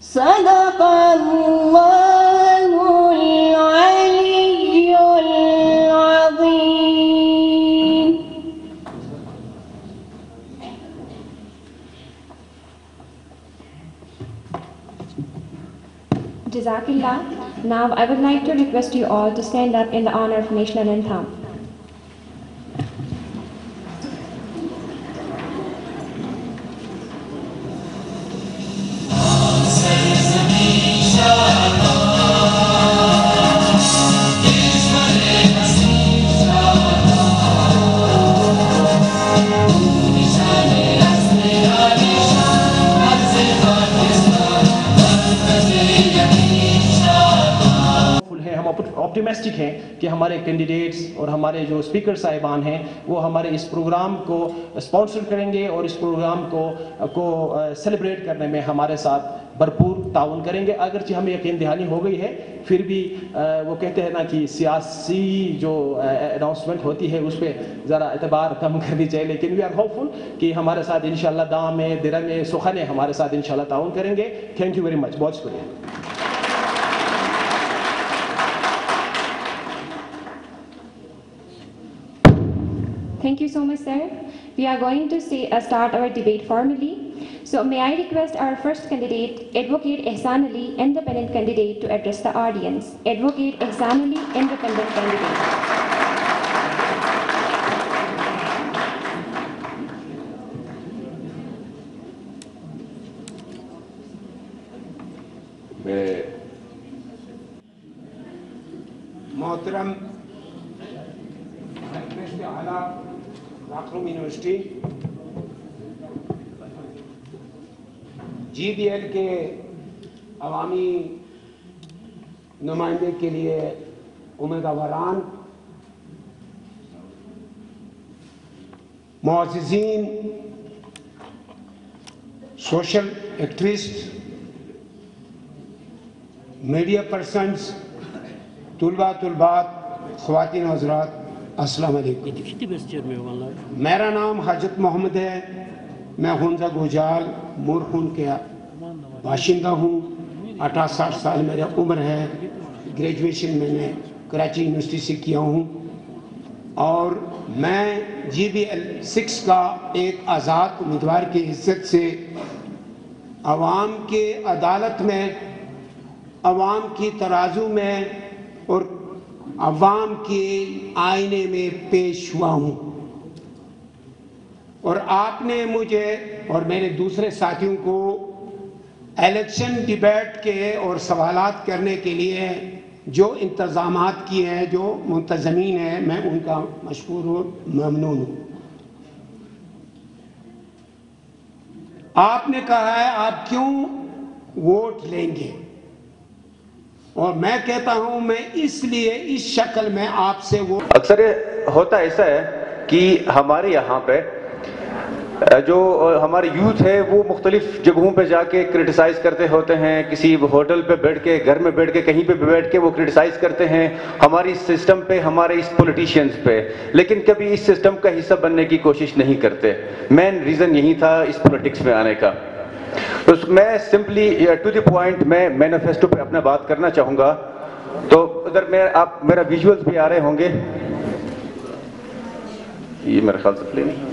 صدق اللہ العلی العظیم. Jazakallah. Now I would like to request you all to stand up in the honor of national anthem. Optimistic ہیں کہ ہمارے candidates اور ہمارے جو اسپیکر صاحبان ہیں وہ ہمارے اس پروگرام کو اسپانسر کریں گے اور اس پروگرام کو سیلیبریٹ کرنے میں ہمارے ساتھ بھرپور تعاون کریں گے. اگرچہ ہمیں یقین دہانی ہو گئی ہے پھر بھی وہ کہتے ہیں نا کہ سیاسی جو اناؤنسمنٹ ہوتی ہے اس پہ ذرا اعتبار کم کرنی چاہیے, لیکن وی آر ہوپ فل کہ ہمارے ساتھ انشاءاللہ دام میں درہ میں سخن ہمارے ساتھ انشاءاللہ تعاون کریں گے. Thank you very much. بہت شکریہ. Thank you so much, sir. We are going to start our debate formally. So may I request our first candidate, Advocate Ehsan Ali, independent candidate, to address the audience. Advocate Ehsan Ali, independent candidate. محترم اعلیٰ لاکھروم university G B L کے عوامی نمائندے کے لیے امیدواران, معززین, social activist, media persons, طلبات, خواتین و حضرات, السلام علیکم. میرا نام حاجت محمد ہے. میں ہنزہ گوجال مورخون کا باشندہ ہوں. 68 سال میرا عمر ہے. گریجویشن میں نے کراچی یونیورسٹی سے کیا ہوں اور میں جی بی ایل 6 کا ایک آزاد امیدوار کی حیثیت سے عوام کے عدالت میں, عوام کی ترازو میں اور عوام کے آئینے میں پیش ہوا ہوں. اور آپ نے مجھے اور میرے دوسرے ساتھیوں کو الیکشن ڈیبیٹ کے اور سوالات کرنے کے لیے جو انتظامات کیے ہیں, جو منتظمین ہیں, میں ان کا مشکور اور ممنون ہوں. آپ نے کہا ہے آپ کیوں ووٹ لیں گے, اور میں کہتا ہوں میں اس لیے اس شکل میں آپ سے وہ اکثر ہوتا ایسا ہے کہ ہمارے یہاں پہ جو ہمارے یوتھ ہے وہ مختلف جگہوں پہ جا کے کرٹیسائز کرتے ہوتے ہیں, کسی ہوٹل پہ بیٹھ کے, گھر میں بیٹھ کے, کہیں پہ بھی بیٹھ کے وہ کرٹیسائز کرتے ہیں ہماری سسٹم پہ, ہمارے اس پولیٹیشینز پہ, لیکن کبھی اس سسٹم کا حصہ بننے کی کوشش نہیں کرتے. مین ریزن یہی تھا اس پولیٹکس میں آنے کا. تو میں سمپلی ٹو دی پوائنٹ میں مینیفیسٹو پہ اپنا بات کرنا چاہوں گا. تو ادھر میرا ویژولز بھی آ رہے ہوں گے, یہ میرے خیال سے پلے نہیں,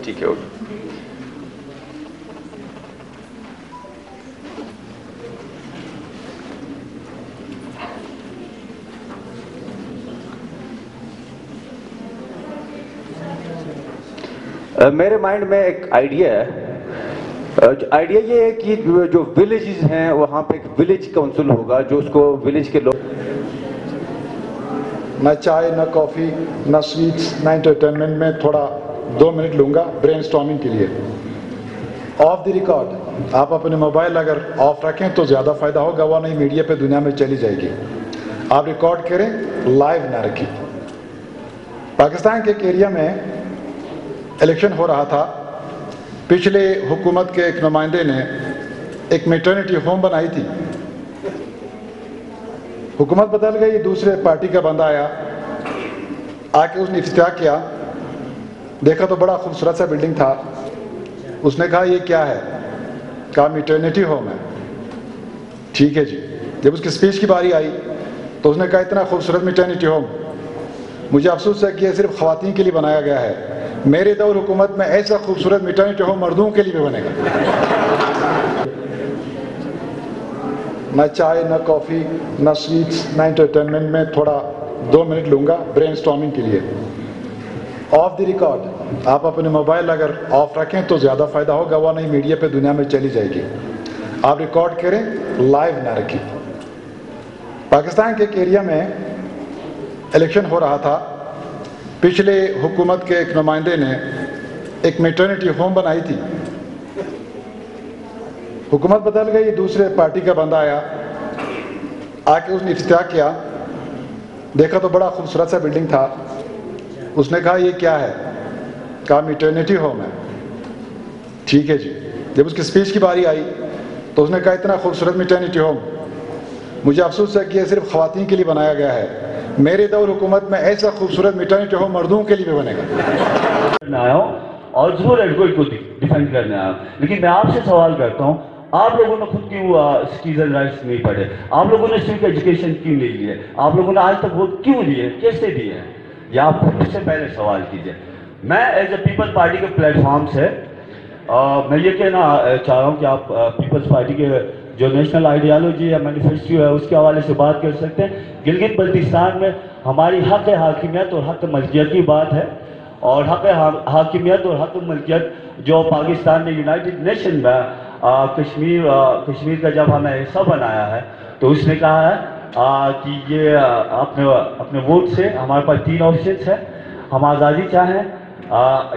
ٹھیک ہے. میرے مائنڈ میں ایک آئیڈیا ہے. آئیڈیا یہ ہے کہ جو ولیجز ہیں وہاں پہ ایک ولیج کونسل ہوگا جو اس کو ولیج کے لوگ, نہ چائے, نہ کافی, نہ سویٹس, نہ انٹرٹینمنٹ میں تھوڑا 2 منٹ لوں گا برین سٹارمنگ کے لیے. آف دی ریکارڈ آپ اپنے موبائل اگر آف رکھیں تو زیادہ فائدہ ہوگا, وہ نہیں میڈیا پہ دنیا میں چلی جائے گی. آپ ریکارڈ کریں, لائیو نہ رکھیں. پاکستان کے ایک ایریا میں الیکشن ہو رہا تھا. پچھلے حکومت کے ایک نمائندے نے ایک میٹرنٹی ہوم بنائی تھی. حکومت بدل گئی, دوسرے پارٹی کا بندہ آیا, آ کے اس نے افتتاح کیا. دیکھا تو بڑا خوبصورت سا بلڈنگ تھا. اس نے کہا یہ کیا ہے؟ کہا میٹرنیٹی ہوم ہے. ٹھیک ہے جی. جب اس کی اسپیچ کی باری آئی تو اس نے کہا اتنا خوبصورت میٹرنیٹی ہوم مجھے افسوس ہے کہ یہ صرف خواتین کے لیے بنایا گیا ہے. میرے دور حکومت میں ایسا خوبصورت میٹرنیٹی ہوم مردوں کے لیے بھی بنے گا. نہ چائے نہ کافی نہ سویٹس نہ انٹرٹینمنٹ میں تھوڑا 2 منٹ لوں گا برین سٹارمنگ کے لیے. آف دی ریکارڈ آپ اپنے موبائل اگر آف رکھیں تو زیادہ فائدہ ہوگا, وہ نہیں میڈیا پہ دنیا میں چلی جائے گی. آپ ریکارڈ کریں, لائیو نہ رکھیں. پاکستان کے ایک ایریا میں الیکشن ہو رہا تھا. پچھلے حکومت کے ایک نمائندے نے ایک میٹرنیٹی ہوم بنائی تھی. حکومت بدل گئی, دوسرے پارٹی کا بندہ آیا, آ کے اس نے افتتاح کیا. دیکھا تو بڑا خوبصورت سا بلڈنگ تھا. اس نے کہا یہ کیا ہے؟ کہا میٹرنیٹی ہوم ہے. ٹھیک ہے جی. جب اس کی اسپیچ کی باری آئی تو اس نے کہا اتنا خوبصورت میٹرنیٹی ہوم مجھے افسوس ہے کہ یہ صرف خواتین کے لیے بنایا گیا ہے. میرے دور حکومت میں ایسا خوبصورت میٹرنیٹی ہوم مردوں کے لیے بھی بنے گا. آیا ہوں اور ضرور ایڈوکیٹ کو ڈیفینڈ کرنے آیا ہوں, لیکن میں آپ سے سوال کرتا ہوں, آپ لوگوں نے خود کیوں سٹیزن رائٹس نہیں پڑھے؟ آپ لوگوں نے سویک ایجوکیشن کیوں نہیں لیے؟ آپ لوگوں نے آج تک ووٹ کیوں دیے, کیسے دیے ہیں؟ یہ آپ خود سے پہلے سوال کیجئے. میں ایز اے پیپلز پارٹی کے پلیٹ فارم سے میں یہ کہنا چاہ رہا ہوں کہ آپ پیپلز پارٹی کے جو نیشنل آئیڈیالوجی یا مینیفیسٹو ہے اس کے حوالے سے بات کر سکتے ہیں. گلگت بلتستان میں ہماری حق حاکمیت اور حق ملکیت کی بات ہے, اور حق حاکمیت اور حق ملکیت جو پاکستان نے یونائٹڈ نیشن میں کشمیر کا جب ہمیں حصہ بنایا ہے تو اس نے کہا ہے کہ یہ اپنے ووٹ سے ہمارے پاس 3 آپشنس ہیں, ہم آزادی چاہیں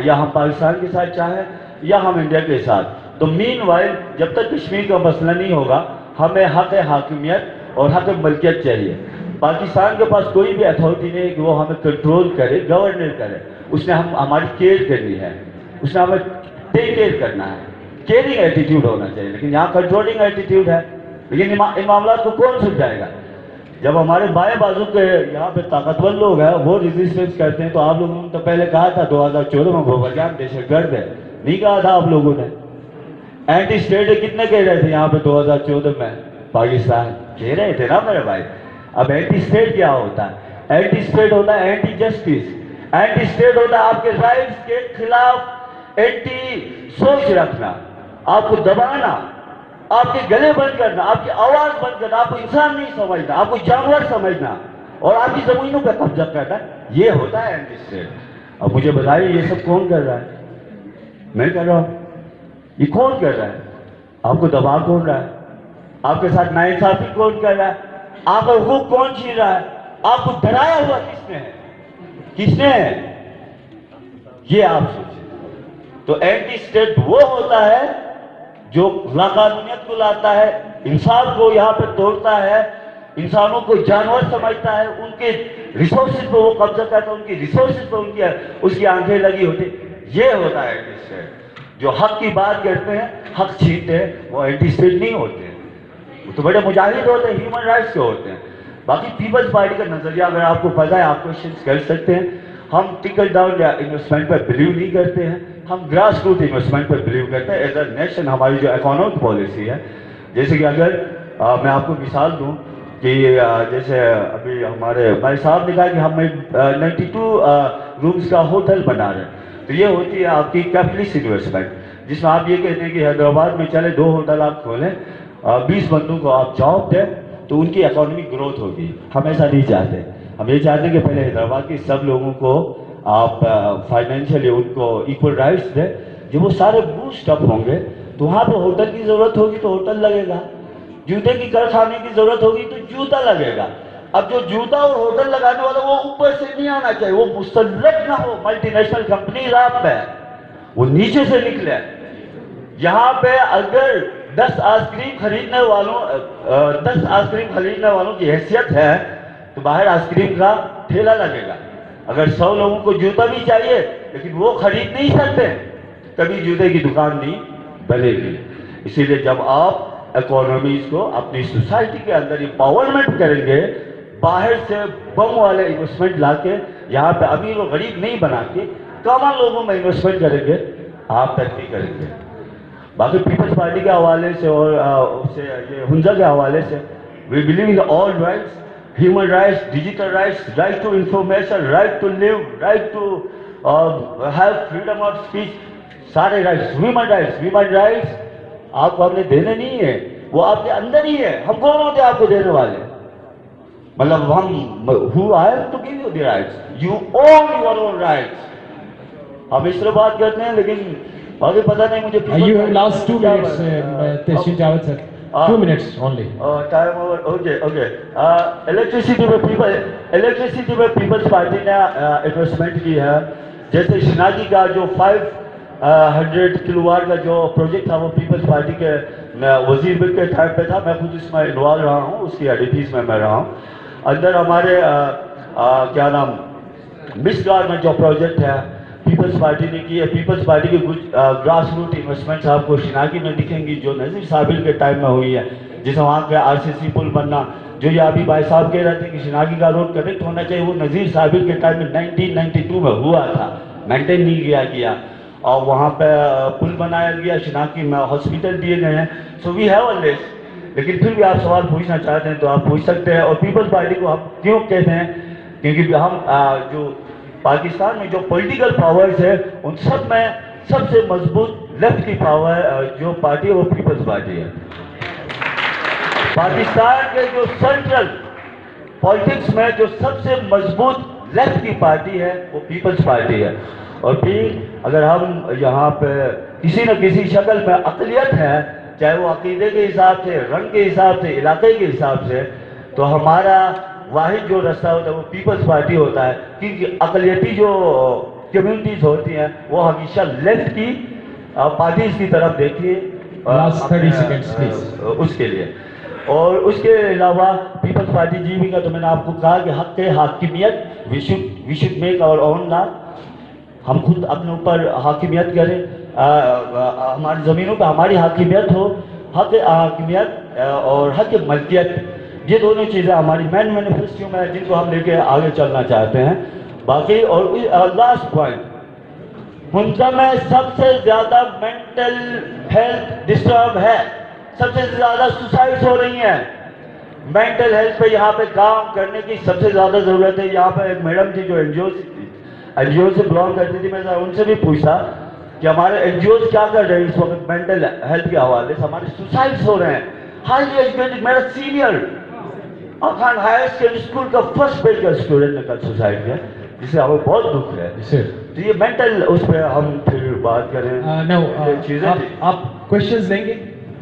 یا ہم پاکستان کے ساتھ چاہیں یا ہم انڈیا کے ساتھ. تو مین وائل جب تک کشمیر کا مسئلہ نہیں ہوگا ہمیں حق حاکمیت اور حق ملکیت چاہیے. پاکستان کے پاس کوئی بھی اتھارٹی نہیں ہے کہ وہ ہمیں کنٹرول کرے, گورنر کرے. اس نے ہماری کیئر کرنی ہے, اس نے ہمیں ٹیک کیئر کرنا ہے. کیئرنگ ایٹیٹیوڈ ہونا چاہیے, لیکن یہاں کنٹرولنگ ایٹیٹیوڈ ہے. لیکن ان معاملات کو کون سمجھائے گا؟ جب ہمارے بائیں بازو کے یہاں پہ طاقتور لوگ ہیں وہ ریزسٹنس کرتے ہیں, تو آپ لوگوں نے تو پہلے کہا تھا 2014 میں بھوبجان دہشت گرد ہے, نہیں کہا تھا آپ لوگوں نے؟ اینٹی اسٹیٹ کتنے کہہ رہے تھے یہاں پہ 2014 میں؟ پاکستان کہہ رہے تھے نا میرے بھائی. اب اینٹی اسٹیٹ کیا ہوتا ہے؟ اینٹی اسٹیٹ ہوتا ہے اینٹی جسٹس. اینٹی اسٹیٹ ہوتا ہے آپ کے رائٹس کے خلاف اینٹی سوچ رکھنا, آپ کو دبانا, آپ کے گلے بند کرنا, آپ کی آواز بند کرنا, آپ کو انسان نہیں سمجھنا, آپ کو جانور سمجھنا اور آپ کی زمینوں پہ قبضہ کرنا. یہ ہوتا ہے اینٹی اسٹیٹ. اب مجھے بتائیے یہ سب کون کر رہا ہے؟ میں کر رہا ہوں. یہ کون کر رہا ہے؟ آپ کو دبا کون رہا ہے؟ آپ کے ساتھ ناانصافی کون کر رہا ہے؟ آپ کا حقوق کون چھین رہا ہے؟ آپ کو ڈرایا ہوا کس نے ہے؟ کس نے ہے؟ یہ آپ سوچیں. تو اینٹی اسٹیٹ وہ ہوتا ہے جو لاقانونیت کو لاتا ہے, انسان کو یہاں پہ توڑتا ہے, انسانوں کو جانور سمجھتا ہے, ان کے ریسورسز پہ وہ قبضہ کرتا ہے, ان کی ریسورسز پہ اس کی آنکھیں لگی ہوتی. یہ ہوتا ہے اینٹی اسٹیٹ. جو حق کی بات کرتے ہیں, حق چھینتے ہیں, وہ اینٹی اسٹیٹ نہیں ہوتے ہیں, وہ تو بڑے مجاہد ہوتے ہیں, ہیومن رائٹس کے ہوتے ہیں. باقی پیپلز پارٹی کا نظریہ اگر آپ کو پتہ ہے آپ کوشچنز کر سکتے ہیں. ہم ٹکل ڈاؤن یا انویسٹمنٹ پر بلیو نہیں کرتے ہیں, ہم گراس روٹ انویسٹمنٹ پر بلیو کرتے ہیں. ایز اے نیشن ہماری جو اکانومک پالیسی ہے, جیسے کہ اگر میں آپ کو مثال دوں کہ جیسے ابھی ہمارے بھائی صاحب نے کہا کہ ہم 92 رومز کا ہوٹل بنا رہے ہیں, تو یہ ہوتی ہے آپ کی کیپٹلسٹ انویسٹمنٹ, جس میں آپ یہ کہتے ہیں کہ حیدرآباد میں چلے 2 ہوٹل آپ کھولیں, 20 بندوں کو آپ جاب دیں تو ان کی اکانومک گروتھ ہوگی. ہم ایسا نہیں چاہتے. ہم یہ چاہتے ہیں کہ پہلے حیدرآباد کے سب لوگوں کو آپ فائنینشلی ان کو ایکول رائٹس دیں. جب وہ سارے بوسٹ اپ ہوں گے تو وہاں پہ ہوٹل کی ضرورت ہوگی تو ہوٹل لگے گا, جوتے کی کارخانے کی ضرورت ہوگی تو جوتا لگے گا. اب جو جوتا اور ہوٹل لگانے والا وہ اوپر سے نہیں آنا چاہیے, وہ مسلط نہ ہو. ملٹی نیشنل کمپنیز آپ پہ وہ نیچے سے نکلے. یہاں پہ اگر 10 آئس کریم خریدنے والوں کی حیثیت ہے تو باہر آئس کریم کا ٹھیلا لگے گا. اگر 100 لوگوں کو جوتا بھی چاہیے لیکن وہ خرید نہیں سکتے, کبھی جوتے کی دکان نہیں بنے گی. اسی لیے جب آپ اکانومیز کو اپنی سوسائٹی کے اندر امپاورمنٹ کریں گے, باہر سے بم والے انویسٹمنٹ لا کے یہاں پہ امیر و غریب نہیں بنا کے کامن لوگوں میں انویسٹمنٹ کریں گے, آپ ترقی کریں گے. باقی پیپلز پارٹی کے حوالے سے اور یہ ہنزا کے حوالے سے we believe in all rights, human rights, digital rights, right to information, right to live, right to have freedom of speech, سارے rights, human rights آپ کو ہم نے دینے نہیں ہیں, وہ آپ کے اندر ہی ہے. ہم کون ہوتے ہیں آپ کو دینے والے؟ مطلب ہم who I am to give you the rights, you own your own rights. ہم اس طرح بات کرتے ہیں لیکن آگے پتہ نہیں مجھے. You have last 2 minutes, Tashir Javed sir. 2 minutes only. Time over. Okay. Electricity میں پیپلز پارٹی نے انویسٹمنٹ کی ہے. جیسے شناگی کا جو 500 کلو واٹ کا جو پروجیکٹ تھا وہ پیپلز پارٹی کے وزیر بل کے ٹائم پہ تھا. میں خود اس میں انوالو رہا ہوں, اس کی ایڈیٹیز میں رہا ہوں. اندر ہمارے کیا نام مسگار میں جو پروجیکٹ ہے پیپلز پارٹی نے کی ہے. پیپلز پارٹی کی کچھ گراس روٹ انویسٹمنٹس آپ کو شناگی میں دکھیں گی جو نذیر صابل کے ٹائم میں ہوئی ہے, جیسے وہاں کا RCC پل بننا, جو یہ ابھی بھائی صاحب کہہ رہے تھے کہ شناگی کا روڈ کنیکٹ ہونا چاہیے, وہ نذیر صابل کے ٹائم میں 1992 میں ہوا تھا, مینٹین نہیں کیا اور وہاں پہ پل بنایا گیا, شناگی میں ہاسپٹل دیے گئے ہیں. سو وی ہیو اے لسٹ. لیکن پھر بھی آپ سوال پوچھنا چاہتے ہیں تو آپ پوچھ سکتے ہیں. اور پیپلز پارٹی کو ہم کیوں کہتے ہیں؟ کیونکہ ہم جو پاکستان میں جو پولیٹیکل پاورز ہے ان سب میں سب سے مضبوط لیفٹ کی پاور جو پارٹی ہے وہ پیپلز پارٹی ہے. پاکستان کے جو سینٹرل پالیٹکس میں جو سب سے مضبوط لیفٹ کی پارٹی ہے وہ پیپلز پارٹی ہے. اور پھر اگر ہم یہاں پہ کسی نہ کسی شکل میں اقلیت ہے, چاہے وہ عقیدے کے حساب سے, رنگ کے حساب سے, علاقے کے حساب سے, تو ہمارا واحد جو رستہ ہوتا ہے وہ پیپلز پارٹی ہوتا ہے. کیونکہ اقلیتی جو کمیونٹیز ہوتی ہیں وہ ہمیشہ لیفٹ کی پارٹیز کی طرف دیکھتی ہے اس کے لیے. اور اس کے علاوہ پیپلز پارٹی جی بھی کا تو میں نے آپ کو کہا کہ حق حاکمیت, وی شوڈ میک آور اون لا. ہم خود اپنے اوپر حاکمیت کریں, ہماری زمینوں پہ ہماری حاکمیت ہو. حق حاکمیت اور حق ملکیت, یہ دونوں چیزیں ہماری مین مینیفیسٹو میں جن کو ہم لے کے آگے چلنا چاہتے ہیں. باقی اور لاسٹ پوائنٹ, ہنزا میں سب سے زیادہ مینٹل ہیلتھ ڈسٹرب ہے, سب سے زیادہ سوسائڈس ہو رہی ہیں. مینٹل ہیلتھ پہ یہاں پہ کام کرنے کی سب سے زیادہ ضرورت ہے. یہاں پہ ایک میڈم تھی جو این جی او سے بلانگ کرتی تھی, میں ان سے بھی پوچھتا کہ ہمارے این جی اوز کیا کر رہے ہیں اس وقت مینٹل ہیلتھ کے حوالے سے. ہمارے سوسائڈس ہو رہے ہیں. ہائیلی ایجوکیٹڈ میرا senior Khan higher secondary school کا فرسٹ بیچ کا اسٹوڈنٹ نے کل سوسائڈ کیا, جس سے ہمیں بہت دکھ ہے. تو یہ مینٹل اس پہ ہم پھر بات کریں. چیزیں آپ کوشچنز لیں گے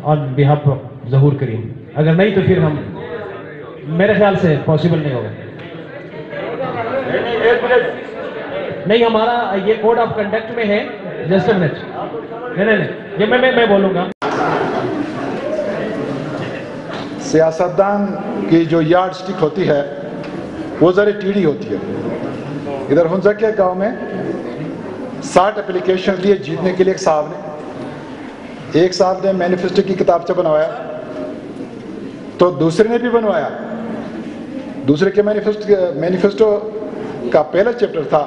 آن بیہاف آف ظہور کریم؟ اگر نہیں تو پھر ہم, میرے خیال سے پاسبل نہیں ہوگا. ایک منٹ نہیں, ہمارا یہ کوڈ آف کنڈکٹ میں ہے. Just a minute. نہیں, یہ میں بولوں گا. سیاستدان کی جو یارڈ سٹک ہوتی ہے وہ ذرا ٹیڑھی ہوتی ہے. ادھر ہنزا کے گاؤں میں 60 اپلیکیشن لیے جیتنے کے لیے ایک صاحب نے مینیفیسٹو کی کتابچہ بنوایا, تو دوسرے نے بھی بنوایا. دوسرے کے مینیفیسٹو کا پہلا چیپٹر تھا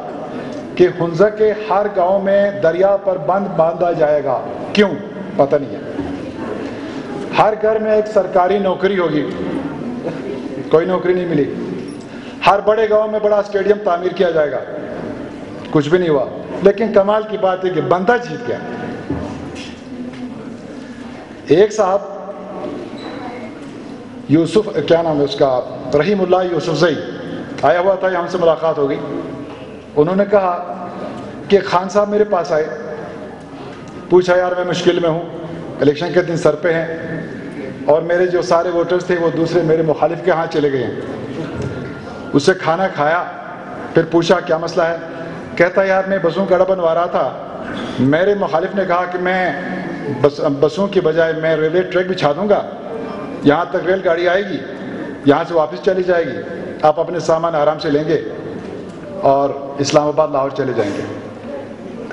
کہ ہنزا کے ہر گاؤں میں دریا پر بند باندھا جائے گا. کیوں؟ پتہ نہیں ہے. ہر گھر میں ایک سرکاری نوکری ہوگی, کوئی نوکری نہیں ملی. ہر بڑے گاؤں میں بڑا اسٹیڈیم تعمیر کیا جائے گا, کچھ بھی نہیں ہوا. لیکن کمال کی بات ہے کہ بندہ جیت گیا. ایک صاحب یوسف, کیا نام ہے اس کا, رحیم اللہ یوسف زئی آیا ہوا تھا, ہم سے ملاقات ہو گئی. انہوں نے کہا کہ خان صاحب میرے پاس آئے, پوچھا یار میں مشکل میں ہوں, الیکشن کے دن سر پہ ہیں, اور میرے جو سارے ووٹرز تھے وہ دوسرے میرے مخالف کے ہاں چلے گئے ہیں. اس سے کھانا کھایا, پھر پوچھا کیا مسئلہ ہے. کہتا یار میں بسوں کا اڈا بنوا رہا تھا, میرے مخالف نے کہا کہ میں بسوں کی بجائے میں ریلوے ٹریک بچھا دوں گا, یہاں تک ریل گاڑی آئے گی, یہاں سے واپس چلی جائے گی, آپ اپنے سامان آرام سے لیں گے اور اسلام آباد لاہور چلے جائیں گے.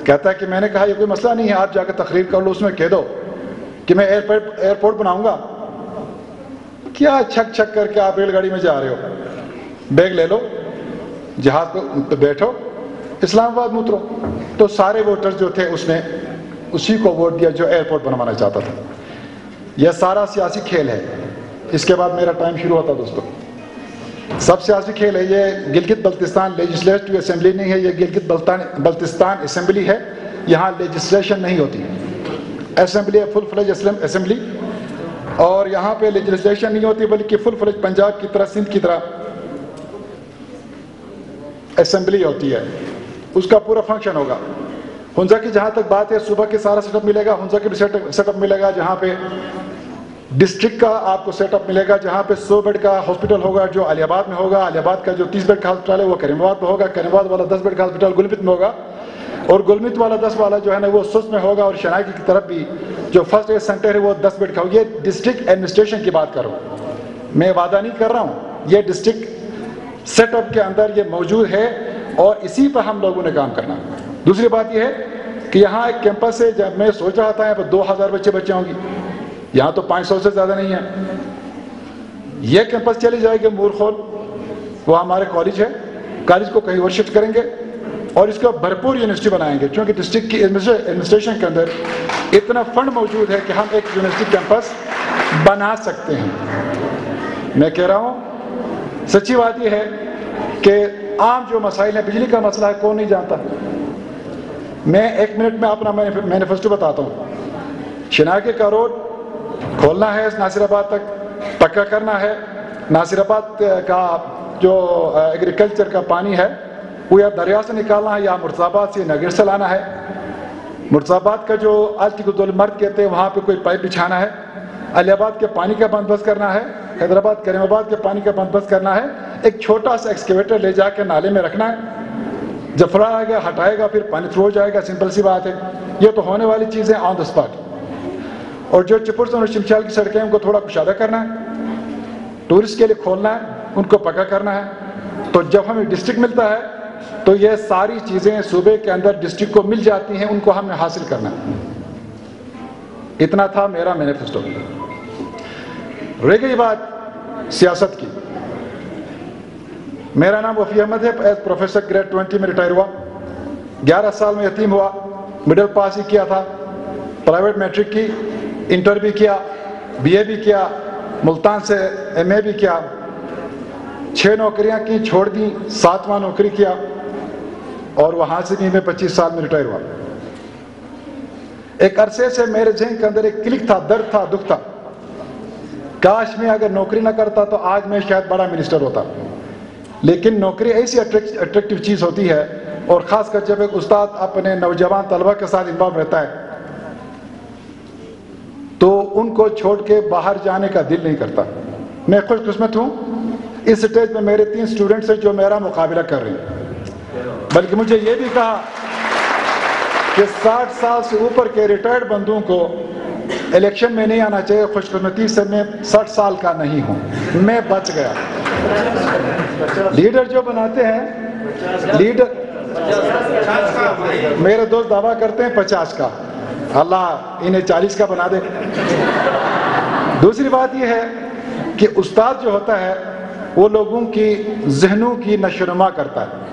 کہتا ہے کہ میں نے کہا یہ کوئی مسئلہ نہیں ہے, آپ جا کے تقریر کر لو, اس میں کہہ دو کہ میں ایئرپورٹ بناؤں گا. کیا چھک چھک کر کے آپ ریل گاڑی میں جا رہے ہو, بیگ لے لو, جہاز پہ بیٹھو, اسلام آباد میں اترو. تو سارے ووٹر جو تھے اس نے اسی کو ووٹ دیا جو ایئرپورٹ بنوانا چاہتا تھا. یہ سارا سیاسی کھیل ہے. اس کے بعد میرا ٹائم شروع ہوتا دوستو. سب سیاسی کھیل ہے. یہ گلگت بلتستان لیجسلیٹو اسمبلی نہیں ہے, یہ گلگت بلتستان اسمبلی ہے. یہاں لیجسلیشن نہیں ہوتی. اسمبلی ہے فل فلیج اسمبلی, اور یہاں پہ لیجسلیشن نہیں ہوتی بلکہ فل فلیج پنجاب کی طرح, سندھ کی طرح اسمبلی ہوتی ہے. اس کا پورا فنکشن ہوگا. ہنزا کی جہاں تک بات ہے, صوبہ کے سارا سیٹ اپ ملے گا. ہنزا کے بھی سیٹ اپ ملے گا, جہاں پہ ڈسٹرکٹ کا آپ کو سیٹ اپ ملے گا, جہاں پہ 100 بیڈ کا ہاسپٹل ہوگا جو علی آباد میں ہوگا. علی آباد کا جو 30 بیڈ کا ہاسپٹل ہے وہ کریم آباد میں ہوگا. کریم آباد والا 10 بیڈ کا ہاسپٹل گلمت میں ہوگا, اور گلمت والا 10 والا جو ہے نا وہ سست میں ہوگا. اور شناکی کی طرف بھی جو فرسٹ ایڈ سینٹر ہے وہ 10 بیڈ کا ہوگا. یہ ڈسٹرکٹ ایڈمنسٹریشن کی بات کر رہا ہوں, میں وعدہ نہیں کر رہا ہوں. یہ ڈسٹرکٹ سیٹ اپ کے اندر یہ موجود ہے, اور اسی پر ہم لوگوں نے کام کرنا. دوسری بات یہ ہے کہ یہاں ایک کیمپس ہے. جب میں سوچ رہا تھا یہاں پہ 2000 بچے ہوں گی, یہاں تو 500 سے زیادہ نہیں ہے. یہ کیمپس چلی جائے گی مورخول, وہ ہمارے کالج ہے. کالج کو کہیں اور شفٹ کریں گے, اور اس کو بھرپور یونیورسٹی بنائیں گے, کیونکہ ڈسٹرکٹ کی ایڈمنسٹریشن کے اندر اتنا فنڈ موجود ہے کہ ہم ایک یونیورسٹی کیمپس بنا سکتے ہیں. میں کہہ رہا ہوں سچی بات یہ ہے کہ عام جو مسائل ہیں, بجلی کا مسئلہ ہے, کون نہیں جانتا. میں 1 منٹ میں اپنا مینیفیسٹو بتاتا ہوں. شناکی کا روڈ کھولنا ہے ناصر آباد تک, پکا کرنا ہے. ناصر آباد کا جو ایگریکلچر کا پانی ہے وہ یا دریا سے نکالنا ہے, یا مرزا آباد سے نگر سے لانا ہے. مرزا آباد کا جو آج کی دول مرد کہتے ہیں وہاں پہ کوئی پائپ بچھانا ہے. علی آباد کے پانی کا بندوبست کرنا ہے. حیدرآباد کریم آباد کے پانی کا بندوبست کرنا ہے. ایک چھوٹا سا ایکسکیویٹر لے جا کے نالے میں رکھنا ہے. جب فلڈ آئے گا ہٹائے گا, پھر پانی تھرو ہو جائے گا. سمپل سی بات ہے. یہ تو ہونے والی چیزیں آن دا اسپاٹ. اور جو چپرسن اور شمشال کی سڑکیں ان کو تھوڑا کشادہ کرنا ہے, ٹورسٹ کے لیے کھولنا ہے, ان کو پکا کرنا ہے. تو جب ہمیں ڈسٹرکٹ ملتا ہے تو یہ ساری چیزیں صوبے کے اندر ڈسٹرکٹ کو مل جاتی ہیں, ان کو ہمیں حاصل کرنا ہے. اتنا تھا میرا مینیفیسٹو. رہ گئی بات سیاست کی. میرا نام وفی احمد ہے. ایز پروفیسر گریڈ 20 میں ریٹائر ہوا. 11 سال میں یتیم ہوا. مڈل پاس ہی کیا تھا, پرائیویٹ میٹرک کی, انٹر بھی کیا, بی اے بھی کیا, ملتان سے ایم اے بھی کیا. 6 نوکریاں کی, چھوڑ دیں, 7واں نوکری کیا, اور وہاں سے بھی میں 25 سال میں ریٹائر ہوا. ایک عرصے سے میرے ذہن کے اندر ایک کلک تھا, درد تھا, دکھ تھا. کاش میں اگر نوکری نہ کرتا تو آج میں شاید بڑا منسٹر ہوتا. لیکن نوکری ایسی اٹریکٹیو چیز ہوتی ہے, اور خاص کر جب ایک استاد اپنے نوجوان طلبہ کے ساتھ انوالو رہتا ہے تو ان کو چھوڑ کے باہر جانے کا دل نہیں کرتا. میں خوش قسمت ہوں, اس سٹیج میں میرے 3 اسٹوڈنٹس ہیں جو میرا مقابلہ کر رہے ہیں. بلکہ مجھے یہ بھی کہا کہ 60 سال سے اوپر کے ریٹائرڈ بندوں کو الیکشن میں نہیں آنا چاہیے. خوش قسمتی سے میں 60 سال کا نہیں ہوں, میں بچ گیا. لیڈر جو بناتے ہیں, لیڈر میرے دوست دعویٰ کرتے ہیں 50 کا, اللہ انہیں 40 کا بنا دے. دوسری بات یہ ہے کہ استاد جو ہوتا ہے وہ لوگوں کی ذہنوں کی نشوونما کرتا ہے.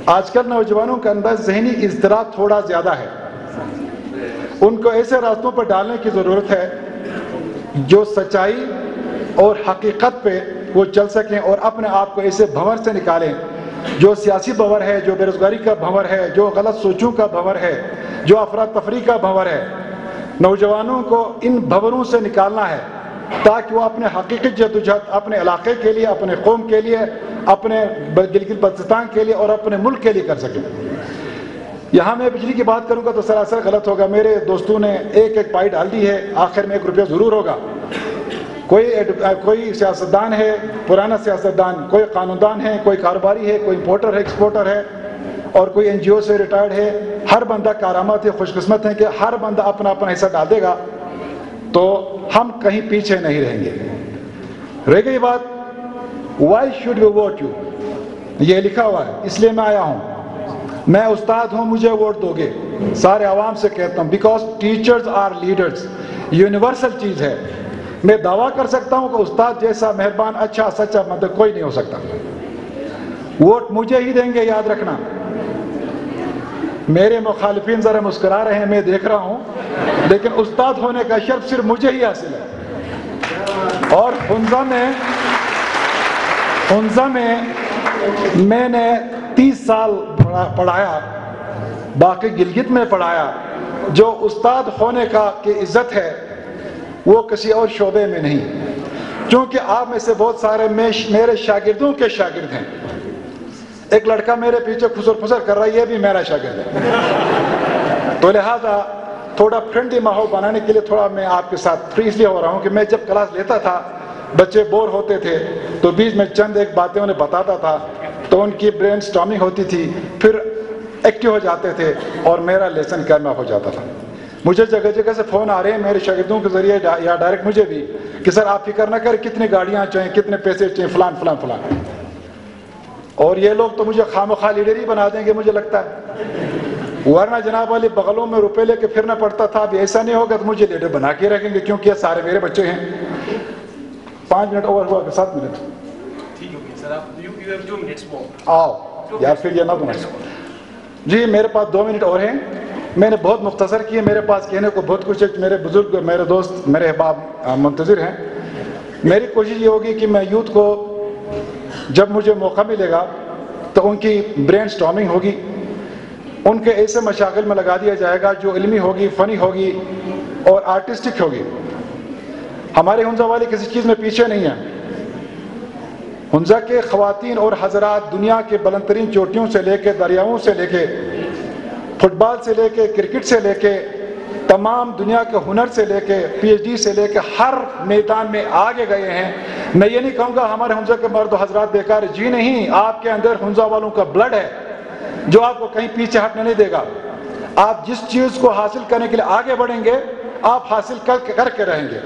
آج کل نوجوانوں کے اندر ذہنی اضطراب تھوڑا زیادہ ہے. ان کو ایسے راستوں پر ڈالنے کی ضرورت ہے جو سچائی اور حقیقت پہ وہ چل سکیں, اور اپنے آپ کو ایسے بھنور سے نکالیں جو سیاسی بھنور ہے, جو بے روزگاری کا بھنور ہے, جو غلط سوچوں کا بھنور ہے, جو افراتفری کا بھنور ہے. نوجوانوں کو ان بھنوروں سے نکالنا ہے تاکہ وہ اپنے حقیقی جدوجہد اپنے علاقے کے لیے, اپنے قوم کے لیے, اپنے گلگت بلتستان کے لیے اور اپنے ملک کے لیے کر سکیں. یہاں میں بجلی کی بات کروں گا تو سراسر غلط ہوگا. میرے دوستوں نے ایک پائی ڈال دی ہے, آخر میں 1 روپیہ ضرور ہوگا. کوئی سیاستدان ہے, پرانا سیاستدان, کوئی قانوندان ہے, کوئی کاروباری ہے, کوئی امپورٹر ہے, ایکسپورٹر ہے, اور کوئی این جی او سے ریٹائرڈ ہے. ہر بندہ کارآمد ہے, خوش قسمت ہے کہ ہر بندہ اپنا اپنا حصہ ڈال دے گا تو ہم کہیں پیچھے نہیں رہیں گے. رہ گئی بات why should you vote you, یہ لکھا ہوا ہے, اس لیے میں آیا ہوں. میں استاد ہوں, مجھے ووٹ دو گے. سارے عوام سے کہتا ہوں, because teachers are leaders, universal چیز ہے. میں دعویٰ کر سکتا ہوں کہ استاد جیسا مہربان, اچھا, سچا مطلب کوئی نہیں ہو سکتا. ووٹ مجھے ہی دیں گے, یاد رکھنا. میرے مخالفین ذرا مسکرا رہے ہیں، میں دیکھ رہا ہوں، لیکن استاد ہونے کا شرف صرف مجھے ہی حاصل ہے. اور حنزہ میں میں نے 30 سال پڑھایا، باقی گلگت میں پڑھایا. جو استاد ہونے کا کہ عزت ہے وہ کسی اور شعبے میں نہیں، کیونکہ آپ میں سے بہت سارے میرے شاگردوں کے شاگرد ہیں. ایک لڑکا میرے پیچھے خسر پھسر کر رہا ہے، یہ بھی میرا شاگرد ہے. تو لہٰذا تھوڑا فرینڈلی ماحول بنانے کے لیے تھوڑا میں آپ کے ساتھ فری اس لیے ہو رہا ہوں کہ میں جب کلاس لیتا تھا بچے بور ہوتے تھے تو بیچ میں چند ایک باتیں انہیں بتاتا تھا، تو ان کی برین سٹارمنگ ہوتی تھی، پھر ایکٹیو ہو جاتے تھے اور میرا لیسن کرنا ہو جاتا تھا. مجھے جگہ جگہ سے فون آ رہے ہیں میرے شاگردوں کے ذریعے یا ڈائریکٹ مجھے بھی کہ سر آپ فکر نہ کریں کتنی گاڑیاں چاہیے، کتنے پیسے چاہیے، فلان فلان فلان. اور یہ لوگ تو مجھے خامخواہ لیڈر ہی بنا دیں گے مجھے لگتا ہے، ورنہ جناب والی بغلوں میں روپے لے کے پھرنا پڑتا تھا. اب ایسا نہیں ہوگا تو مجھے لیڈر بنا کے رکھیں گے، کیونکہ یہ سارے میرے بچے ہیں. 5 منٹ اوور ہوا کہ 7 منٹ آؤ یار، پھر یہ نہ دوں. جی میرے پاس 2 منٹ اور ہیں. میں نے بہت مختصر کیے، میرے پاس کہنے کو بہت کچھ ہے. میرے بزرگ، میرے دوست، میرے احباب منتظر ہیں. میری کوشش یہ ہوگی کہ میں یوتھ کو جب مجھے موقع ملے گا تو ان کی برین سٹارمنگ ہوگی، ان کے ایسے مشاغل میں لگا دیا جائے گا جو علمی ہوگی، فنی ہوگی اور آرٹسٹک ہوگی. ہمارے حنزہ والے کسی چیز میں پیچھے نہیں ہیں. حنزہ کے خواتین اور حضرات دنیا کے بلند ترین چوٹیوں سے لے کے دریاؤں سے لے کے فٹ بال سے لے کے کرکٹ سے لے کے تمام دنیا کے ہنر سے لے کے پی ایچ ڈی سے لے کے ہر میدان میں آگے گئے ہیں. میں یہ نہیں کہوں گا ہمارے حنزہ کے مرد و حضرات بیکار، جی نہیں، آپ کے اندر حنزہ والوں کا بلڈ ہے جو آپ کو کہیں پیچھے ہٹنے نہیں دے گا. آپ جس چیز کو حاصل کرنے کے لیے آگے بڑھیں گے آپ حاصل کر کے رہیں گے.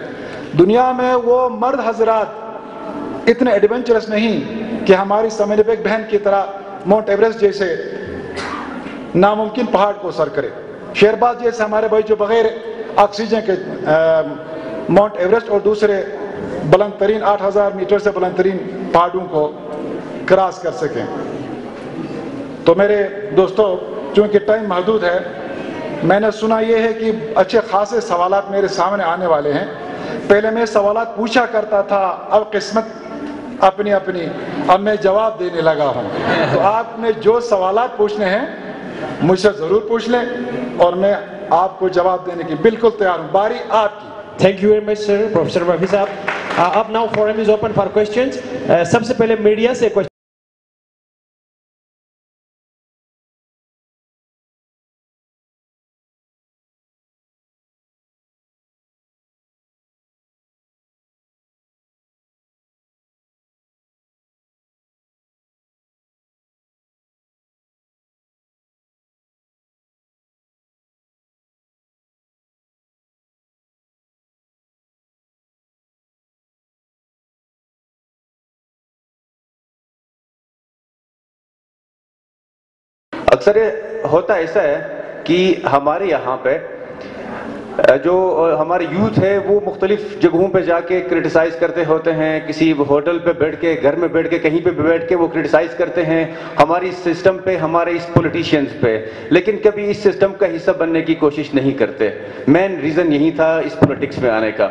دنیا میں وہ مرد حضرات اتنے ایڈونچرس نہیں کہ ہماری سمیع بیگ بہن کی طرح ماؤنٹ ایورسٹ جیسے ناممکن پہاڑ کو سر کرے، شیرباز جیسے ہمارے بھائی جو بغیر آکسیجن کے ماؤنٹ ایورسٹ اور دوسرے بلند ترین 8000 میٹر سے بلند ترین پہاڑوں کو کراس کر سکیں. تو میرے دوستو، چونکہ ٹائم محدود ہے، میں نے سنا یہ ہے کہ اچھے خاصے سوالات میرے سامنے آنے والے ہیں. پہلے میں سوالات پوچھا کرتا تھا، اب قسمت اپنی اپنی، اب میں جواب دینے لگا ہوں. تو آپ نے جو سوالات پوچھنے ہیں مجھ سے ضرور پوچھ لیں اور میں آپ کو جواب دینے کی بالکل تیار ہوں. باری آپ کی. Thank you very much sir, Professor Rafi صاحب. Up now forum is open for questions. سب سے پہلے میڈیا سے question. اکثر ہوتا ایسا ہے کہ ہمارے یہاں پہ جو ہمارے یوتھ ہے وہ مختلف جگہوں پہ جا کے کرٹیسائز کرتے ہوتے ہیں، کسی ہوٹل پہ بیٹھ کے، گھر میں بیٹھ کے، کہیں پہ بیٹھ کے وہ کرٹیسائز کرتے ہیں ہماری سسٹم پہ، ہمارے اس پولیٹیشینز پہ، لیکن کبھی اس سسٹم کا حصہ بننے کی کوشش نہیں کرتے. مین ریزن یہی تھا اس پولیٹکس میں آنے کا.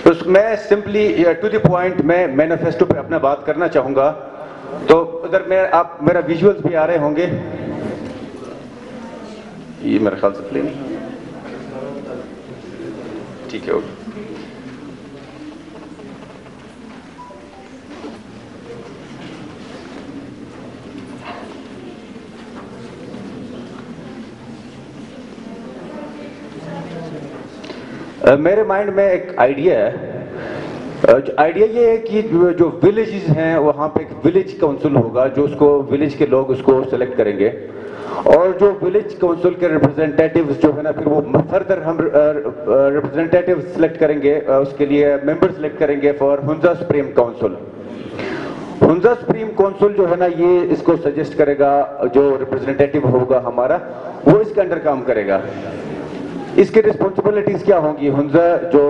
تو میں سمپلی ٹو دی پوائنٹ میں مینیفیسٹو پہ اپنا بات کرنا چاہوں گا. تو ادھر آپ میرا ویژولز بھی آ رہے ہوں گے، یہ میرے خیال سے پلے نہیں ٹھیک ہے. میرے مائنڈ میں ایک آئیڈیا ہے. آئیڈیا یہ ہے کہ جو ولیجز ہیں وہاں پہ ایک ولیج کونسل ہوگا، جو اس کو ولیج کے لوگ اس کو سلیکٹ کریں گے، اور جو ولیج کونسل کے ریپرزینٹیٹیوز جو ہے نا، پھر وہ فردر ہم ریپرزینٹیٹیو سلیکٹ کریں گے، اس کے لیے ممبر سلیکٹ کریں گے for Hunza supreme council. Hunza supreme council جو ہے نا، یہ اس کو سجیسٹ کرے گا، جو ریپرزینٹیٹیو ہوگا ہمارا وہ اس کے انڈر کام کرے گا. اس کی رسپانسبلٹیز کیا ہوں گی؟ حنزہ جو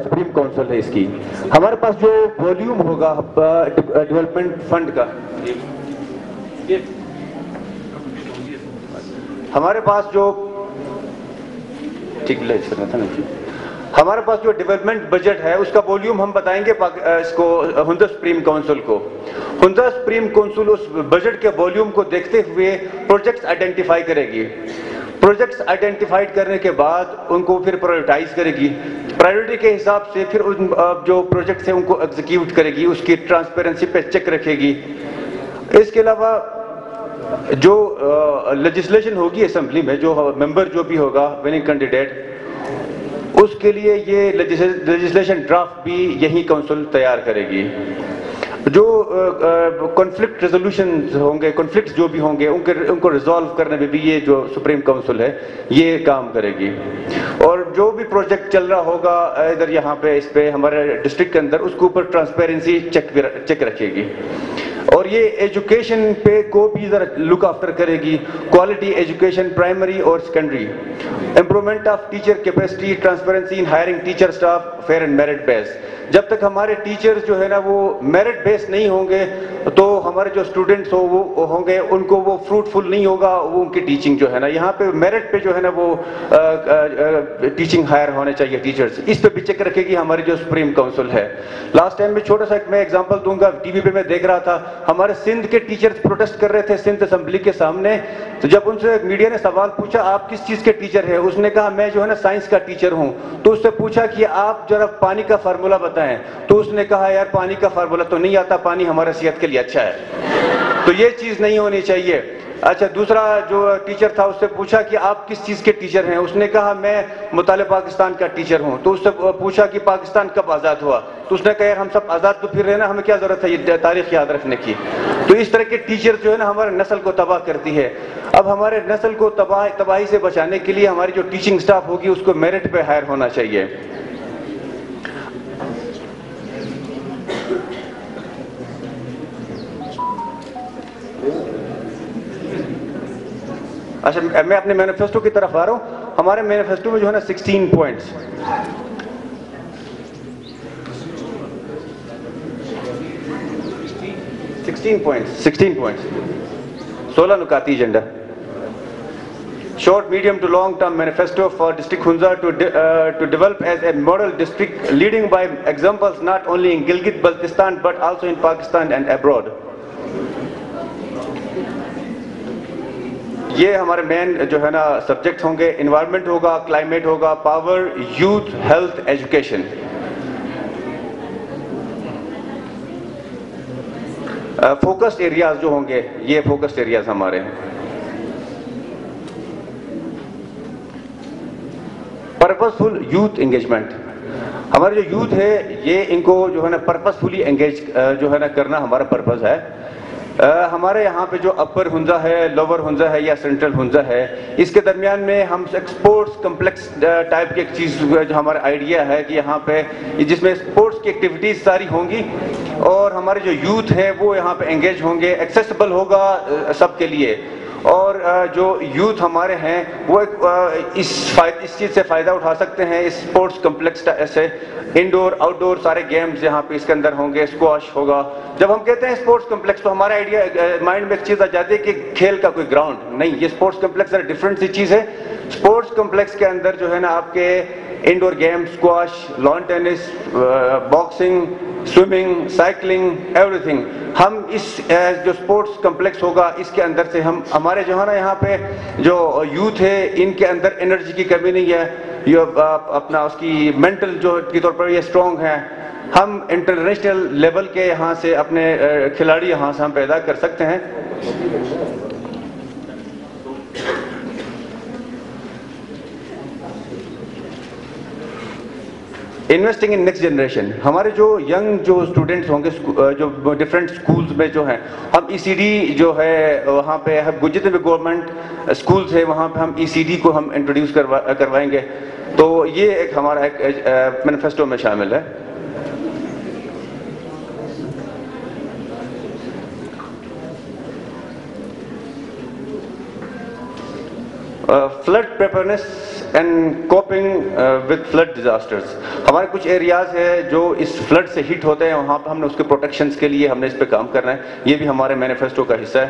سپریم کونسل ہے اس کی، ہمارے پاس جو والیوم ہوگا ڈیولپمنٹ فنڈ کا، ہمارے پاس جو ہمارے پاس جو ڈیولپمنٹ بجٹ ہے اس کا ولیوم ہم بتائیں گے اس کو ہنزا سپریم کونسل کو. ہنزا سپریم کونسل اس بجٹ کے ولیوم کو دیکھتے ہوئے پروجیکٹس آئیڈینٹیفائی کرے گی. پروجیکٹس آئیڈینٹیفائڈ کرنے کے بعد ان کو پھر پرائیورٹائز کرے گی. پرائیورٹی کے حساب سے پھر ان جو پروجیکٹس ہیں ان کو ایگزیکیوٹ کرے گی, اس کی ٹرانسپیرنسی پہ چیک رکھے گی. اس کے علاوہ جو لیجسلیشن ہوگی اسمبلی میں, جو ممبر جو بھی ہوگا وننگ کینڈیڈیٹ, اس کے لیے یہ لیجسلیشن ڈرافٹ بھی یہی کونسل تیار کرے گی. جو کنفلکٹ ریزولوشنز ہوں گے, کنفلکٹس جو بھی ہوں گے ان کو ریزالو کرنے میں بھی یہ جو سپریم کونسل ہے یہ کام کرے گی. اور جو بھی پروجیکٹ چل رہا ہوگا ادھر یہاں پہ اس پہ ہمارے ڈسٹرکٹ کے اندر, اس کے اوپر ٹرانسپیرنسی چیک رکھے گی. اور یہ ایجوکیشن پہ کو بھی ذرا لک آفٹر کرے گی. کوالٹی ایجوکیشن پرائمری اور secondary, improvement of teacher capacity, transparency in hiring teacher staff, fair and merit base. جب تک ہمارے ٹیچر جو ہے نا وہ میرٹ بیس نہیں ہوں گے تو ہمارے جو اسٹوڈنٹس وہ ہوں گے ان کو وہ فروٹفل نہیں ہوگا وہ ان کی ٹیچنگ جو ہے نا. یہاں پہ میرٹ پہ جو ہے نا وہ ٹیچنگ ہائر ہونے چاہیے ٹیچرز, اس پہ بھی چیک رکھے گی ہماری جو سپریم کونسل ہے. لاسٹ ٹائم میں چھوٹا سا میں ایگزامپل دوں گا, ٹی وی پہ میں دیکھ رہا تھا ہمارے سندھ کے ٹیچرز پروٹیسٹ کر رہے تھے سندھ اسمبلی کے سامنے. تو جب ان سے میڈیا نے سوال پوچھا آپ کس چیز کے ٹیچر ہیں, اس نے کہا میں جو ہے نا سائنس کا ٹیچر ہوں. تو اس سے پوچھا کہ آپ ذرا پانی کا فارمولا بتائیں, تو اس نے کہا یار پانی کا فارمولا تو نہیں آتا, پانی ہمارے صحت کے لیے اچھا ہے. تو یہ چیز نہیں ہونی چاہیے. اچھا دوسرا جو ٹیچر تھا اس سے پوچھا کہ آپ کس چیز کے ٹیچر ہیں, اس نے کہا میں مطالعہ پاکستان کا ٹیچر ہوں. تو اس سے پوچھا کہ پاکستان کب آزاد ہوا, تو اس نے کہا یار ہم سب آزاد تو پھر رہے نا, ہمیں کیا ضرورت ہے یہ تاریخ یاد رکھنے کی. تو اس طرح کے ٹیچر جو ہے نا ہمارے نسل کو تباہ کرتی ہے. اب ہمارے نسل کو تباہی سے بچانے کے لیے ہماری جو ٹیچنگ سٹاف ہوگی اس کو میرٹ پہ ہائر ہونا چاہیے. اچھا میں اپنے مینیفیسٹو کی طرف آ رہا ہوں. ہمارے مینیفیسٹو میں جو ہے نا 16 پوائنٹس, 16 نکاتی agenda. Short, medium to long term manifesto for District Hunza to develop as a model district leading by examples not only in Gilgit-Baltistan but also in Pakistan and abroad. یہ ہمارے مین جو ہے نا سبجیکٹ ہوں گے, environment ہوگا, climate ہوگا, power, youth, health, education. Focused areas جو ہوں گے, یہ فوکسڈ ایریاز ہمارے ہیں. پرپسفل یوتھ انگیجمنٹ, ہمارے جو یوتھ ہے یہ ان کو جو ہے نا پرپسفلی انگیج جو ہے نا کرنا ہمارا پرپس ہے. ہمارے یہاں پہ جو اپر ہنزا ہے, لوور ہنزا ہے یا سینٹرل ہنزا ہے, اس کے درمیان میں ہم اسپورٹس کمپلیکس ٹائپ کی ایک چیز جو ہمارا آئیڈیا ہے کہ یہاں پہ جس میں اسپورٹس کی ایکٹیویٹیز ساری ہوں گی اور ہمارے جو یوتھ ہے وہ یہاں پہ انگیج ہوں گے, ایکسیسیبل ہوگا سب کے لیے. اور جو یوتھ ہمارے ہیں وہ اس چیز سے فائدہ اٹھا سکتے ہیں اس اسپورٹس کمپلیکس سے. انڈور آؤٹ ڈور سارے گیمز یہاں پہ اس کے اندر ہوں گے, اسکواش ہوگا. جب ہم کہتے ہیں اسپورٹس کمپلیکس تو ہمارا آئیڈیا مائنڈ میں ایک چیز آ جاتی ہے کہ کھیل کا کوئی گراؤنڈ نہیں, یہ اسپورٹس کمپلیکس ذرا ڈفرینٹ سی چیز ہے. اسپورٹس کمپلیکس کے اندر جو ہے نا آپ کے indoor game, squash, lawn tennis, boxing, swimming, cycling, everything. ہم اس جو اسپورٹس کمپلیکس ہوگا اس کے اندر سے ہمارے جو ہے نا یہاں پہ جو یوتھ ہے ان کے اندر انرجی کی کمی نہیں ہے, یہ اپنا اس کی مینٹل جو کے طور پر یہ اسٹرانگ ہیں. ہم انٹرنیشنل لیول کے یہاں سے اپنے کھلاڑی یہاں سے ہم پیدا کر سکتے ہیں. انویسٹنگ ان نیکسٹ جنریشن, ہمارے جو ینگ جو اسٹوڈنٹس ہوں گے جو ڈفرینٹ اسکولز میں جو ہیں, ہم ای سی ڈی جو ہے وہاں پہ جتنے بھی گورنمنٹ اسکولز ہیں وہاں پہ ہم ای سی ڈی کو ہم انٹروڈیوس کروائیں گے. تو یہ ایک ہمارا ایک مینیفیسٹو میں شامل ہے. Flood preparedness and coping with flood disasters, ہمارے کچھ ایریاز ہیں جو اس فلڈ سے ہٹ ہوتے ہیں, وہاں پہ ہم نے اس کے پروٹیکشنز کے لیے ہم نے اس پہ کام کرنا ہے. یہ بھی ہمارے مینیفیسٹو کا حصہ ہے.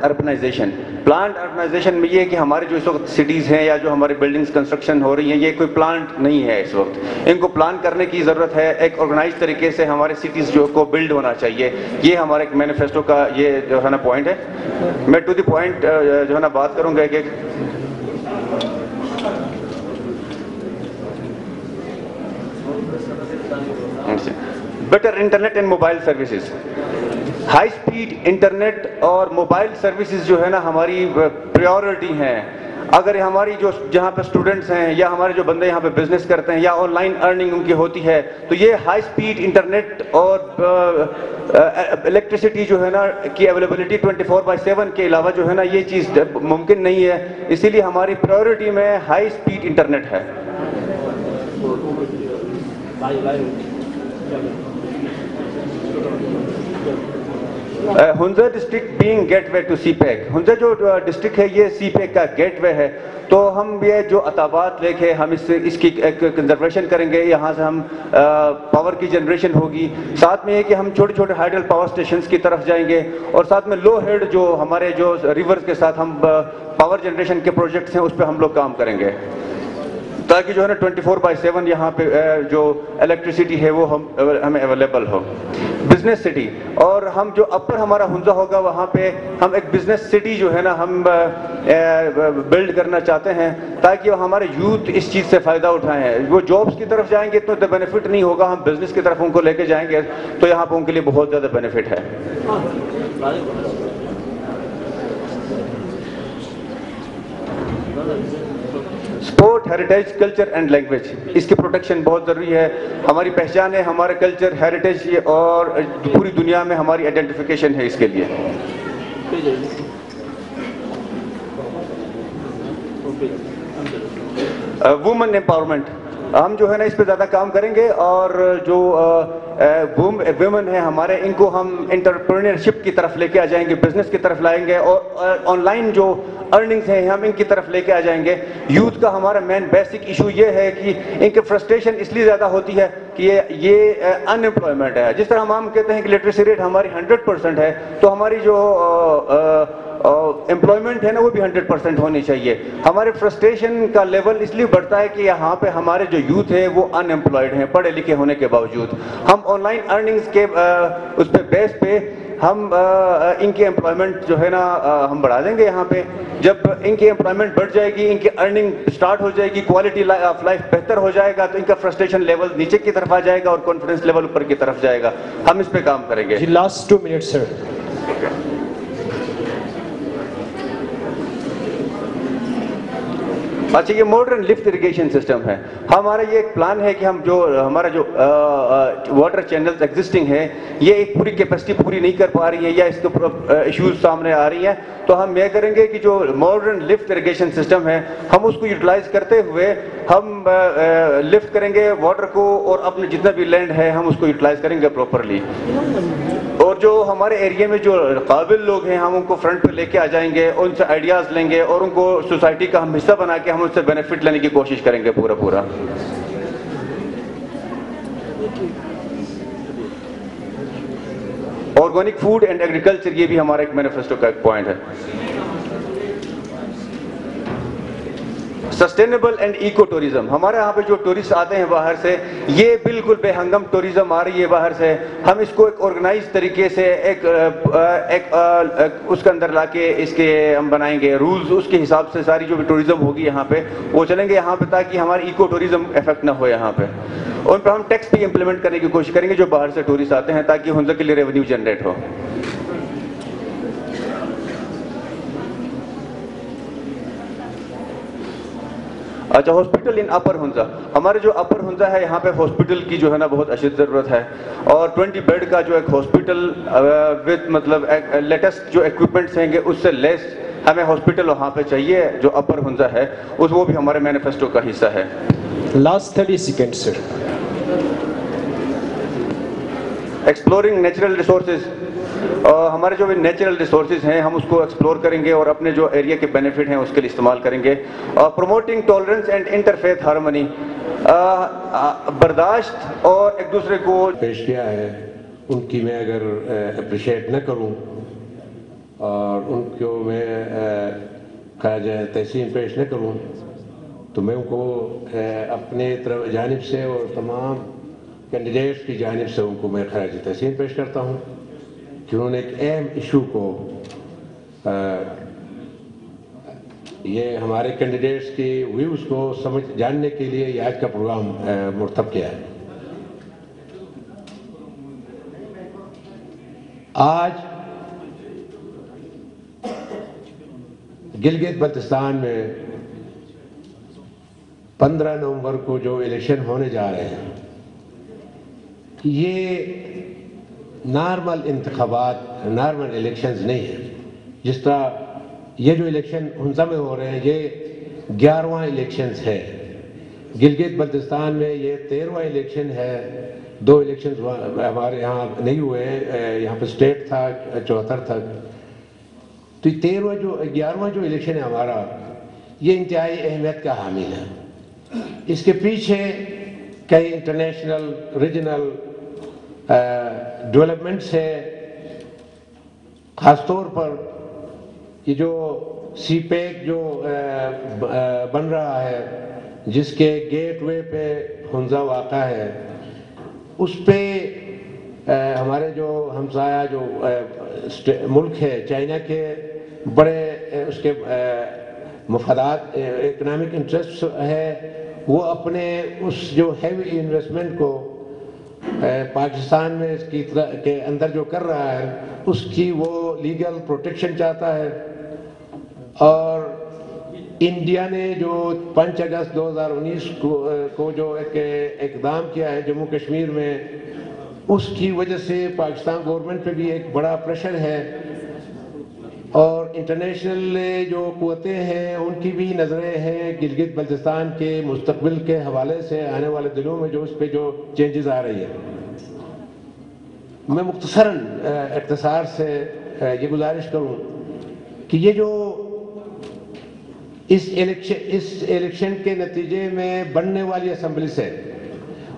اربنائزیشن. پلانڈ اربنائزیشن میں یہ ہے کہ ہمارے جو اس وقت سٹیز ہیں یا جو ہماری بلڈنگز کنسٹرکشن ہو رہی ہیں یہ کوئی پلانٹ نہیں ہے اس وقت. ان کو پلان کرنے کی ضرورت ہے. ایک آرگنائز طریقے سے ہمارے سٹیز جو کو بلڈ ہونا چاہیے. یہ ہمارے ایک مینیفیسٹو کا یہ جو ہے نا پوائنٹ ہے. میں ٹو دی پوائنٹ جو ہے نا بات کروں گا کہ better internet and mobile services. High speed internet اور موبائل سروسز جو ہے نا ہماری پریورٹی ہیں. اگر ہماری جو جہاں پہ اسٹوڈنٹس ہیں یا ہمارے جو بندے یہاں پہ بزنس کرتے ہیں یا آن لائن ارننگ ان کی ہوتی ہے تو یہ ہائی سپیڈ انٹرنیٹ اور الیکٹریسٹی جو ہے نا کی اویلیبلٹی 24/7 کے علاوہ جو ہے نا یہ چیز ممکن نہیں ہے. اسی لیے ہماری پریورٹی میں ہائی سپیڈ انٹرنیٹ ہے. Hunza district being gateway to CPEC. Hunza جو ڈسٹرکٹ ہے یہ سی پیک کا گیٹ وے ہے. تو ہم یہ جو عطابات لیک ہے ہم اس کی کنزرویشن کریں گے. یہاں سے ہم پاور کی جنریشن ہوگی. ساتھ میں یہ کہ ہم چھوٹے چھوٹے ہائیڈل پاور اسٹیشنز کی طرف جائیں گے اور ساتھ میں لو ہیڈ جو ہمارے جو ریورز کے ساتھ ہم پاور جنریشن کے پروجیکٹس ہیں اس پہ ہم لوگ کام کریں گے تاکہ جو ہے نا 24/7 یہاں پہ جو الیکٹریسٹی ہے وہ ہمیں اویلیبل ہو. بزنس سٹی اور ہم جو اپر ہمارا ہنزا ہوگا وہاں پہ ہم ایک بزنس سٹی جو ہے نا ہم بلڈ کرنا چاہتے ہیں تاکہ ہمارے یوتھ اس چیز سے فائدہ اٹھائیں. وہ جابس کی طرف جائیں گے تو بینیفٹ نہیں ہوگا. ہم بزنس کی طرف ان کو لے کے جائیں گے تو یہاں پہ ان کے لیے بہت زیادہ بینیفٹ ہے. Sport heritage culture and language اس کی پروٹیکشن بہت ضروری ہے. ہماری پہچان ہے ہمارے کلچر ہیریٹیج اور پوری دنیا میں ہماری آئیڈینٹیفیکیشن ہے اس کے لیے. وومن امپاورمنٹ ہم جو ہے نا اس پہ زیادہ کام کریں گے اور جو ویمن ہیں ہمارے ان کو ہم انٹرپرینرشپ کی طرف لے کے آ جائیں گے, بزنس کی طرف لائیں گے اور آن لائن جو ارننگز ہیں ہم ان کی طرف لے کے آ جائیں گے. یوتھ کا ہمارا مین بیسک ایشو یہ ہے کہ ان کی فرسٹریشن اس لیے زیادہ ہوتی ہے کہ یہ ان امپلائمنٹ ہے. جس طرح ہم کہتے ہیں کہ لٹریسی ریٹ ہماری 100% ہے تو ہماری جو امپلائمنٹ ہے نا وہ بھی 100% ہونی چاہیے. ہمارے فرسٹریشن کا لیول اس لیے بڑھتا ہے کہ یہاں پہ ہمارے جو یوتھ ہے وہ ان امپلائڈ ہیں پڑھے لکھے ہونے کے باوجود. ہم آن لائن ارننگز کے اس پہ بیس پہ ہم ان کی امپلائمنٹ جو ہے نا ہم بڑھا دیں گے. یہاں پہ جب ان کی امپلائمنٹ بڑھ جائے گی, ان کی ارننگ سٹارٹ ہو جائے گی, کوالٹی آف لائف بہتر ہو جائے گا تو ان کا فرسٹریشن لیول نیچے کی طرف آ جائے گا اور کانفیڈنس لیول اوپر کی طرف جائے گا. ہم اس پہ کام کریں گے. لاسٹ 2 minutes سر. اچھا یہ ماڈرن لفٹ اریگیشن سسٹم ہے. ہمارا یہ ایک پلان ہے کہ ہم جو ہمارا جو واٹر چینلز ایگزسٹنگ ہیں یہ ایک پوری کیپیسٹی پوری نہیں کر پا رہی ہے یا اس کے ایشوز سامنے آ رہی ہیں تو ہم یہ کریں گے کہ جو ماڈرن لفٹ اریگیشن سسٹم ہے ہم اس کو یوٹیلائز کرتے ہوئے ہم لفٹ کریں گے واٹر کو اور اپنے جتنا بھی لینڈ ہے ہم اس کو یوٹیلائز کریں گے پراپرلی. اور جو ہمارے ایریا میں جو قابل لوگ ہیں ہم ان کو فرنٹ پہ لے کے آ جائیں گے, ان سے آئیڈیاز لیں گے اور ان کو سوسائٹی کا ہم حصہ بنا کے ہم ان سے بینیفٹ لینے کی کوشش کریں گے پورا. آرگینک فوڈ اینڈ ایگریکلچر یہ بھی ہمارا ایک مینیفیسٹو کا ایک پوائنٹ ہے. سسٹینیبل اینڈ ایکو ٹوریزم ہمارے یہاں پہ جو ٹورسٹ آتے ہیں باہر سے یہ بالکل بے ہنگم ٹوریزم آ رہی ہے باہر سے. ہم اس کو ایک آرگنائز طریقے سے ایک اس کے اندر لا کے اس کے ہم بنائیں گے رولز. اس کے حساب سے ساری جو بھی ٹوریزم ہوگی یہاں پہ وہ چلیں گے یہاں پہ تاکہ ہماری ایکو ٹوریزم افیکٹ نہ ہو یہاں پہ. ان پہ ہم ٹیکس بھی امپلیمنٹ کرنے کی کوشش کریں گے جو باہر سے ٹورسٹ آتے ہیں تاکہ ہنزا کے لیے ریونیو جنریٹ ہو. اچھا ہاسپٹل ان اپر ہنزا ہمارے جو اپر ہنزا ہے یہاں پہ ہاسپٹل کی جو ہے نا بہت اشد ضرورت ہے اور 20 بیڈ کا جو ایک ہاسپٹل وتھ مطلب لیٹسٹ جو ایکوپمنٹس ہیں گے اس سے لیس ہمیں ہاسپٹل وہاں پہ چاہیے جو اپر ہنزا ہے وہ بھی ہمارے مینیفیسٹو کا حصہ ہے. لاسٹ 30 seconds سر. ایکسپلورنگ نیچرل ریسورسز ہمارے جو بھی نیچرل ریسورسز ہیں ہم اس کو ایکسپلور کریں گے اور اپنے جو ایریا کے بینیفٹ ہیں اس کے لیے استعمال کریں گے. Promoting tolerance and interfaith harmony برداشت اور ایک دوسرے کو پیش کیا ہے ان کی میں اگر اپریشیٹ نہ کروں اور ان کو میں خراج تحسین پیش نہ کروں تو میں ان کو اپنے جانب سے اور تمام کینڈیڈیٹس کی جانب سے ان کو میں خراج تحسین پیش کرتا ہوں کہ انہوں نے ایک اہم ایشو کو یہ ہمارے کینڈیڈیٹس کی ویوز کو جاننے کے لیے یہ آج کا پروگرام مرتب کیا ہے۔ آج گلگت بلتستان میں 15 نومبر کو جو الیکشن ہونے جا رہے ہیں یہ نارمل انتخابات، نارمل الیکشنز نہیں ہیں۔ جس طرح یہ جو الیکشن ہنزا میں ہو رہے ہیں یہ 11واں الیکشنز ہے، گلگت بلتستان میں یہ 13واں الیکشن ہے۔ 2 الیکشنز ہمارے یہاں نہیں ہوئے ہیں، یہاں پہ اسٹیٹ تھا 74 تک، تو 11واں جو الیکشن ہے ہمارا یہ انتہائی اہمیت کا حامل ہے۔ اس کے پیچھے کئی انٹرنیشنل ریجنل ڈیولپمنٹس ہے، خاص طور پر یہ جو سی پیک جو بن رہا ہے جس کے گیٹ وے پہ ہنزا واقع ہے، اس پہ ہمارے جو ہمسایہ جو ملک ہے چائنا کے بڑے اس کے مفادات اکنامک انٹرسٹ ہے، وہ اپنے اس جو ہیوی انویسٹمنٹ کو پاکستان میں اس کی کے اندر جو کر رہا ہے اس کی وہ لیگل پروٹیکشن چاہتا ہے۔ اور انڈیا نے جو 5 اگست 2019 کو جو ایک اقدام کیا ہے جموں کشمیر میں، اس کی وجہ سے پاکستان گورنمنٹ پہ بھی ایک بڑا پریشر ہے، اور انٹرنیشنل جو قوتیں ہیں ان کی بھی نظریں ہیں گلگت بلتستان کے مستقبل کے حوالے سے آنے والے دنوں میں جو اس پہ جو چینجز آ رہی ہے۔ میں مختصراً اختصار سے یہ گزارش کروں کہ یہ جو اس الیکشن کے نتیجے میں بننے والی اسمبلی سے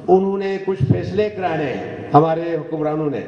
انہوں نے کچھ فیصلے کرانے ہیں ہمارے حکمرانوں نے،